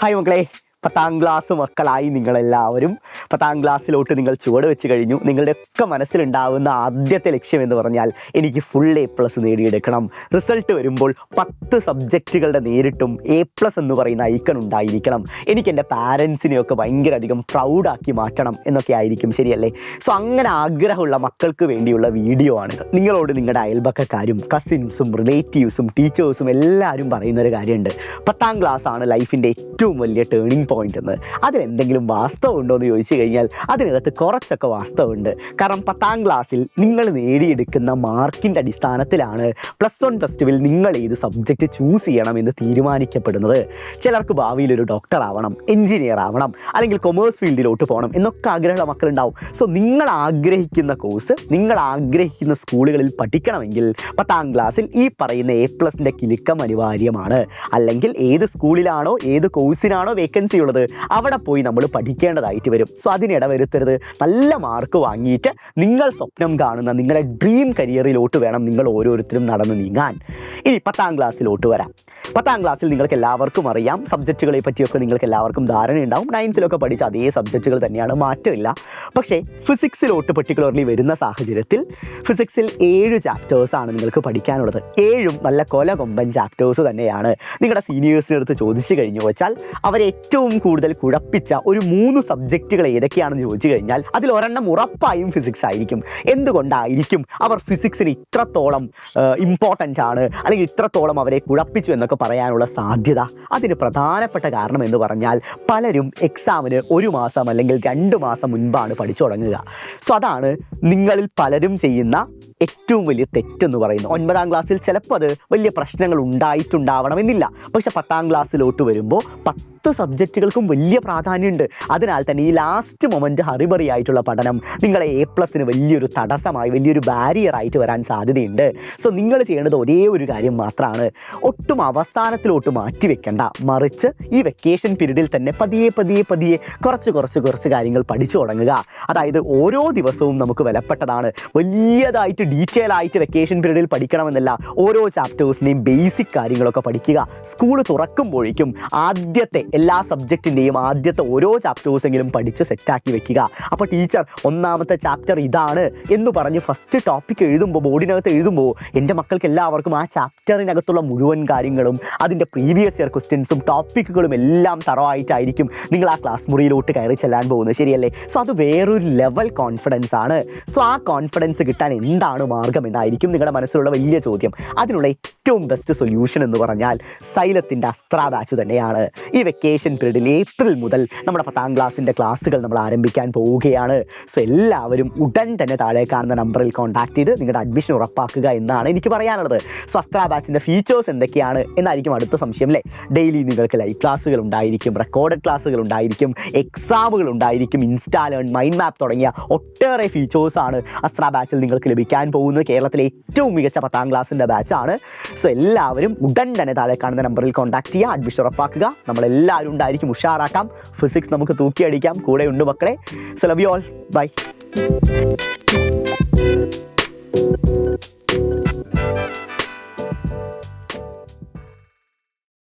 Hi മക്കളെ, 10ാം class മക്കളായി നിങ്ങളെല്ലാവരും 10ാം ക്ലാസ്സിലോട്ട് നിങ്ങൾ ചുവട് വെച്ച് കഴിഞ്ഞു. നിങ്ങളുടെയൊക്കെ മനസ്സിലുണ്ടാവുന്ന ആദ്യത്തെ ലക്ഷ്യം എന്ന് പറഞ്ഞാൽ എനിക്ക് ഫുൾ A+ നേടിയെടുക്കണം. റിസൾട്ട് വരുമ്പോൾ 10 സബ്ജക്റ്റുകളുടെ നേരിട്ടും A+ എന്ന് പറയുന്ന ഐക്കൺ ഉണ്ടായിരിക്കണം. എനിക്ക് എൻ്റെ പാരൻസിനെയൊക്കെ ഭയങ്കര അധികം പ്രൗഡാക്കി മാറ്റണം എന്നൊക്കെ ആയിരിക്കും, ശരിയല്ലേ? സോ അങ്ങനെ ആഗ്രഹമുള്ള മക്കൾക്ക് വേണ്ടിയുള്ള വീഡിയോ ആണിത്. നിങ്ങളോട് നിങ്ങളുടെ അയൽപക്കക്കാരും കസിൻസും റിലേറ്റീവ്സും ടീച്ചേഴ്സും എല്ലാവരും പറയുന്നൊരു കാര്യമുണ്ട്. 10ാം ക്ലാസ്സാണ് ലൈഫിൻ്റെ ഏറ്റവും വലിയ ടേണിംഗ് പോയിന്റ് എന്ന്. അതിലെന്തെങ്കിലും വാസ്തവം ഉണ്ടോ എന്ന് ചോദിച്ചു കഴിഞ്ഞാൽ അതിനകത്ത് കുറച്ചൊക്കെ വാസ്തവമുണ്ട്. കാരണം 10ാം ക്ലാസ്സിൽ നിങ്ങൾ നേടിയെടുക്കുന്ന മാർക്കിൻ്റെ അടിസ്ഥാനത്തിലാണ് +1 +2 നിങ്ങൾ ഏത് സബ്ജക്റ്റ് ചൂസ് ചെയ്യണം എന്ന് തീരുമാനിക്കപ്പെടുന്നത്. ചിലർക്ക് ഭാവിയിൽ ഒരു ഡോക്ടർ ആവണം, എഞ്ചിനീയർ ആവണം, അല്ലെങ്കിൽ കൊമേഴ്സ് ഫീൽഡിലോട്ട് പോകണം എന്നൊക്കെ ആഗ്രഹമുള്ള മക്കളുണ്ടാവും. സോ നിങ്ങൾ ആഗ്രഹിക്കുന്ന കോഴ്സ് നിങ്ങൾ ആഗ്രഹിക്കുന്ന സ്കൂളുകളിൽ പഠിക്കണമെങ്കിൽ 10ാം ക്ലാസ്സിൽ ഈ പറയുന്ന A+ൻ്റെ കിലുക്കം അനിവാര്യമാണ്. അല്ലെങ്കിൽ ഏത് സ്കൂളിലാണോ ഏത് കോഴ്സിനാണോ വേക്കൻസി ഉള്ളത് അവിടെ പോയി നമ്മൾ പഠിക്കേണ്ടതായിട്ട് വരും. സോ അതിനിട വരുത്തരുത്. നല്ല മാർക്ക് വാങ്ങിയിട്ട് നിങ്ങൾ സ്വപ്നം കാണുന്ന നിങ്ങളുടെ ഡ്രീം കരിയറിലോട്ട് വേണം നിങ്ങൾ ഓരോരുത്തരും നടന്നു നീങ്ങാൻ. ഇനി 10ാം ക്ലാസ്സിലോട്ട് വരാം. 10ാം ക്ലാസ്സിൽ നിങ്ങൾക്ക് എല്ലാവർക്കും അറിയാം, സബ്ജക്റ്റുകളെ പറ്റിയൊക്കെ നിങ്ങൾക്ക് എല്ലാവർക്കും ധാരണയുണ്ടാവും. 9th പഠിച്ച അതേ സബ്ജക്റ്റുകൾ തന്നെയാണ്, മാറ്റമില്ല. പക്ഷേ ഫിസിക്സിലോട്ട് പെർട്ടിക്കുലർലി വരുന്ന സാഹചര്യത്തിൽ ഫിസിക്സിൽ 7 ചാപ്റ്റേഴ്സാണ് നിങ്ങൾക്ക് പഠിക്കാനുള്ളത്. 7ഉം നല്ല കൊമ്പൻ ചാപ്റ്റേഴ്സ് തന്നെയാണ്. നിങ്ങളുടെ സീനിയേഴ്സിനടുത്ത് ചോദിച്ചു കഴിഞ്ഞു വെച്ചാൽ അവരേറ്റവും കൂടുതൽ കുഴപ്പിച്ച ഒരു 3 സബ്ജക്റ്റുകൾ ഏതൊക്കെയാണെന്ന് ചോദിച്ചു കഴിഞ്ഞാൽ അതിൽ ഒരെണ്ണം ഉറപ്പായും ഫിസിക്സ് ആയിരിക്കും. എന്തുകൊണ്ടായിരിക്കും അവർ ഫിസിക്സിന് ഇത്രത്തോളം ഇമ്പോർട്ടൻ്റ് ആണ്, അല്ലെങ്കിൽ ഇത്രത്തോളം അവരെ കുഴപ്പിച്ചു എന്നൊക്കെ പറയാനുള്ള സാധ്യത? അതിന് പ്രധാനപ്പെട്ട കാരണം എന്ന് പറഞ്ഞാൽ പലരും എക്സാമിന് 1 മാസം അല്ലെങ്കിൽ 2 മാസം മുൻപാണ് പഠിച്ചു തുടങ്ങുക. സോ അതാണ് നിങ്ങളിൽ പലരും ചെയ്യുന്ന ഏറ്റവും വലിയ തെറ്റെന്ന് പറയുന്നത്. 9ാം ക്ലാസ്സിൽ ചിലപ്പോൾ അത് വലിയ പ്രശ്നങ്ങൾ ഉണ്ടായിട്ടുണ്ടാവണമെന്നില്ല. പക്ഷെ 10ാം ക്ലാസ്സിലോട്ട് വരുമ്പോൾ 10 സബ്ജക്റ്റുകൾക്കും വലിയ പ്രാധാന്യമുണ്ട്. അതിനാൽ തന്നെ ഈ ലാസ്റ്റ് മൊമെൻറ്റ് ഹറിബറി ആയിട്ടുള്ള പഠനം നിങ്ങളെ A+ന് വലിയൊരു തടസ്സമായി, വലിയൊരു ബാരിയറായിട്ട് വരാൻ സാധ്യതയുണ്ട്. സോ നിങ്ങൾ ചെയ്യേണ്ടത് ഒരേ ഒരു കാര്യം മാത്രമാണ്. ഒട്ടും അവസാനത്തിലോട്ട് മാറ്റിവെക്കേണ്ട, മറിച്ച് ഈ വെക്കേഷൻ പീരീഡിൽ തന്നെ പതിയെ കുറച്ച് കാര്യങ്ങൾ പഠിച്ചു തുടങ്ങുക. അതായത് ഓരോ ദിവസവും നമുക്ക് വിലപ്പെട്ടതാണ്. വലിയതായിട്ട് ഡീറ്റെയിൽ ആയിട്ട് വെക്കേഷൻ പീരീഡിൽ പഠിക്കണമെന്നല്ല, ഓരോ ചാപ്റ്റേഴ്സിൻ്റെയും ബേസിക് കാര്യങ്ങളൊക്കെ പഠിക്കുക. സ്കൂൾ തുറക്കുമ്പോഴേക്കും ആദ്യത്തെ എല്ലാ സബ്ജക്റ്റിൻ്റെയും ആദ്യത്തെ ഓരോ ചാപ്റ്റേഴ്സെങ്കിലും പഠിച്ച് സെറ്റാക്കി വെക്കുക. അപ്പോൾ ടീച്ചർ 1ാമത്തെ ചാപ്റ്റർ ഇതാണ് എന്ന് പറഞ്ഞ് ഫസ്റ്റ് ടോപ്പിക് എഴുതുമ്പോൾ, ബോർഡിനകത്ത് എഴുതുമ്പോൾ എൻ്റെ മക്കൾക്ക് എല്ലാവർക്കും ആ ചാപ്റ്ററിനകത്തുള്ള മുഴുവൻ കാര്യങ്ങളും അതിൻ്റെ പ്രീവിയസ് ഇയർ ക്വസ്റ്റ്യൻസും ടോപ്പിക്കുകളും എല്ലാം തറവായിട്ടായിരിക്കും നിങ്ങൾ ആ ക്ലാസ് മുറിയിലോട്ട് കയറി ചെല്ലാൻ പോകുന്നത്, ശരിയല്ലേ? സോ അത് വേറൊരു ലെവൽ കോൺഫിഡൻസ് ആണ്. സോ ആ കോൺഫിഡൻസ് കിട്ടാൻ എന്താണ് മാർഗം എന്നായിരിക്കും നിങ്ങളുടെ മനസ്സിലുള്ള വലിയ ചോദ്യം. അതിനുള്ള ഏറ്റവും ബെസ്റ്റ് സൊല്യൂഷൻ എന്ന് പറഞ്ഞാൽ സൈലത്തിൻ്റെ അസ്ത്ര ബാച്ച് തന്നെയാണ്. ഈ വെക്കേഷൻ പീരീഡിൽ ഏപ്രിൽ മുതൽ നമ്മുടെ 10ാം ക്ലാസ്സിൻ്റെ ക്ലാസ്സുകൾ നമ്മൾ ആരംഭിക്കാൻ പോവുകയാണ്. സോ എല്ലാവരും ഉടൻ തന്നെ താഴെ കാണുന്ന നമ്പറിൽ കോൺടാക്ട് ചെയ്ത് നിങ്ങളുടെ അഡ്മിഷൻ ഉറപ്പാക്കുക എന്നാണ് എനിക്ക് പറയാനുള്ളത്. സോ അസ്ത്ര ബാച്ചിൻ്റെ ഫീച്ചേഴ്സ് എന്തൊക്കെയാണ് എന്നായിരിക്കും അടുത്ത സംശയം, അല്ലേ? ഡെയിലി നിങ്ങൾക്ക് ലൈവ് ക്ലാസ്സുകൾ ഉണ്ടായിരിക്കും, റെക്കോർഡഡ് ക്ലാസ്സുകൾ ഉണ്ടായിരിക്കും, എക്സാമുകൾ ഉണ്ടായിരിക്കും, ഇൻസ്റ്റാ ലേൺ, മൈൻഡ് മാപ്പ് തുടങ്ങിയ ഒട്ടേറെ ഫീച്ചേഴ്സാണ് അസ്ത്ര ബാച്ചിൽ നിങ്ങൾക്ക് ലഭിക്കാൻ പോകുന്നത്. കേരളത്തിലെ ഏറ്റവും മികച്ച 10ാം ക്ലാസ്സിൻ്റെ ബാച്ചാണ്. സോ എല്ലാവരും ഉടൻ തന്നെ താഴെ കാണുന്ന നമ്പറിൽ കോൺടാക്ട് ചെയ്യുക, അഡ്മിഷൻ ഉറപ്പാക്കുക. നമ്മളെല്ലാവരും ഉണ്ടായിരിക്കും, ഉഷാറാക്കാം. ഫിസിക്സ് നമുക്ക് തൂക്കിയടിക്കാം. കൂടെ ഉണ്ട് മക്കളെ. So love you all. By.